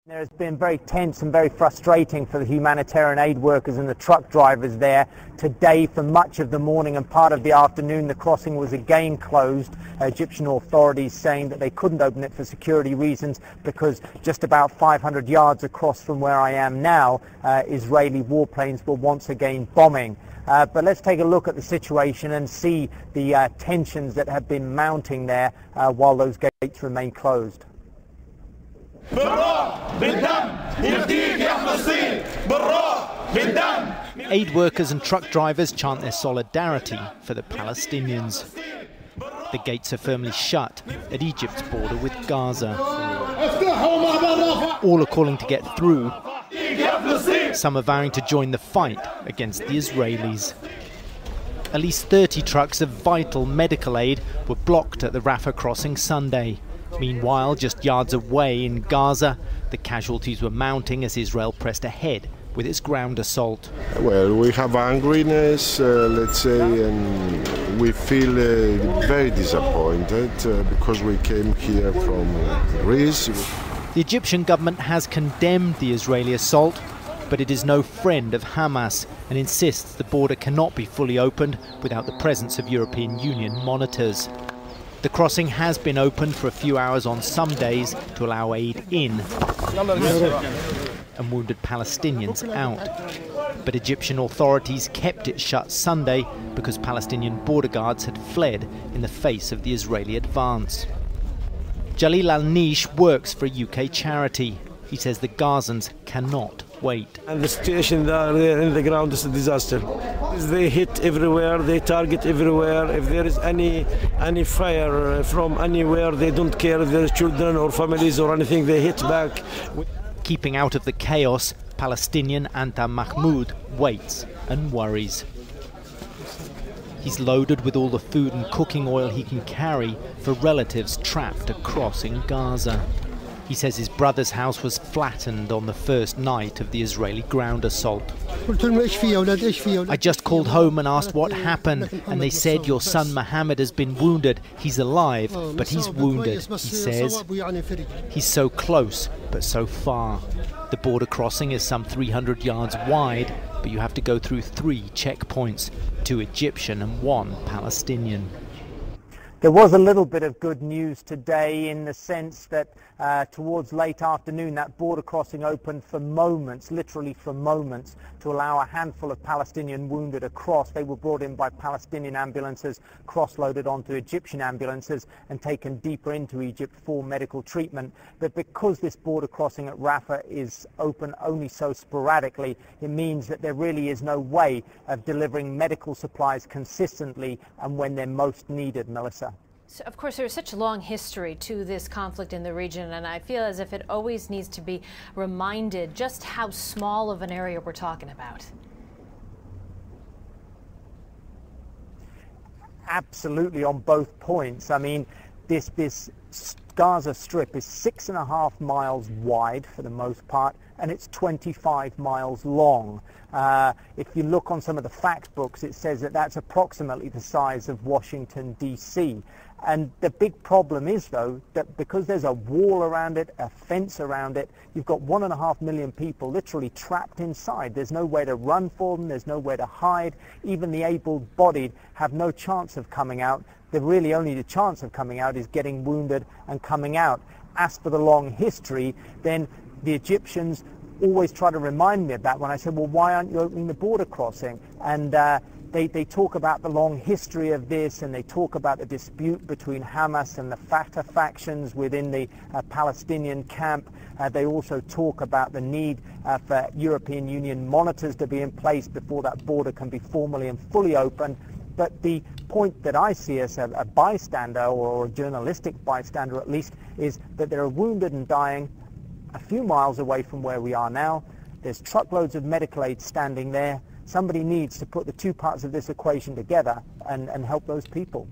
There has been very tense and very frustrating for the humanitarian aid workers and the truck drivers there. Today, for much of the morning and part of the afternoon, the crossing was again closed. Egyptian authorities saying that they couldn't open it for security reasons because just about 500 yards across from where I am now, Israeli warplanes were once again bombing. But let's take a look at the situation and see the tensions that have been mounting there while those gates remain closed. Aid workers and truck drivers chant their solidarity for the Palestinians. The gates are firmly shut at Egypt's border with Gaza. All are calling to get through. Some are vowing to join the fight against the Israelis. At least 30 trucks of vital medical aid were blocked at the Rafah crossing Sunday. Meanwhile, just yards away in Gaza, the casualties were mounting as Israel pressed ahead with its ground assault. Well, we have angriness, let's say, and we feel very disappointed because we came here from Greece. The Egyptian government has condemned the Israeli assault, but it is no friend of Hamas and insists the border cannot be fully opened without the presence of European Union monitors. The crossing has been opened for a few hours on some days to allow aid in and wounded Palestinians out. But Egyptian authorities kept it shut Sunday because Palestinian border guards had fled in the face of the Israeli advance. Jalil al-Nish works for a UK charity. He says the Gazans cannot wait. And the situation there in the ground is a disaster. They hit everywhere, they target everywhere. If there is any fire from anywhere, they don't care if there are children or families or anything, they hit back. Keeping out of the chaos, Palestinian Anta Mahmoud waits and worries. He's loaded with all the food and cooking oil he can carry for relatives trapped across in Gaza. He says his brother's house was flattened on the first night of the Israeli ground assault. I just called home and asked what happened, and they said your son Mohammed has been wounded. He's alive, but he's wounded, he says. He's so close, but so far. The border crossing is some 300 yards wide, but you have to go through 3 checkpoints, 2 Egyptian and 1 Palestinian. There was a little bit of good news today in the sense that towards late afternoon that border crossing opened for moments, literally for moments, to allow a handful of Palestinian wounded across. They were brought in by Palestinian ambulances, cross-loaded onto Egyptian ambulances and taken deeper into Egypt for medical treatment. But because this border crossing at Rafah is open only so sporadically, it means that there really is no way of delivering medical supplies consistently and when they're most needed, Melissa. So, of course, there's such a long history to this conflict in the region, and I feel as if it always needs to be reminded just how small of an area we're talking about. Absolutely, on both points. I mean, this Gaza Strip is 6.5 miles wide for the most part, and it's 25 miles long. If you look on some of the fact books, it says that that's approximately the size of Washington, D.C. And the big problem is, though, that because there's a wall around it, a fence around it, you've got 1.5 million people literally trapped inside. There's no way to run for them. There's nowhere to hide. Even the able-bodied have no chance of coming out. The really only the chance of coming out is getting wounded and coming out. As for the long history, then the Egyptians always try to remind me of that when I said, well, why aren't you opening the border crossing? And they talk about the long history of this, and they talk about the dispute between Hamas and the Fatah factions within the Palestinian camp. They also talk about the need for European Union monitors to be in place before that border can be formally and fully opened. But the point that I see as a bystander, or a journalistic bystander at least, is that there are wounded and dying a few miles away from where we are now. There's truckloads of medical aid standing there. Somebody needs to put the 2 parts of this equation together and help those people.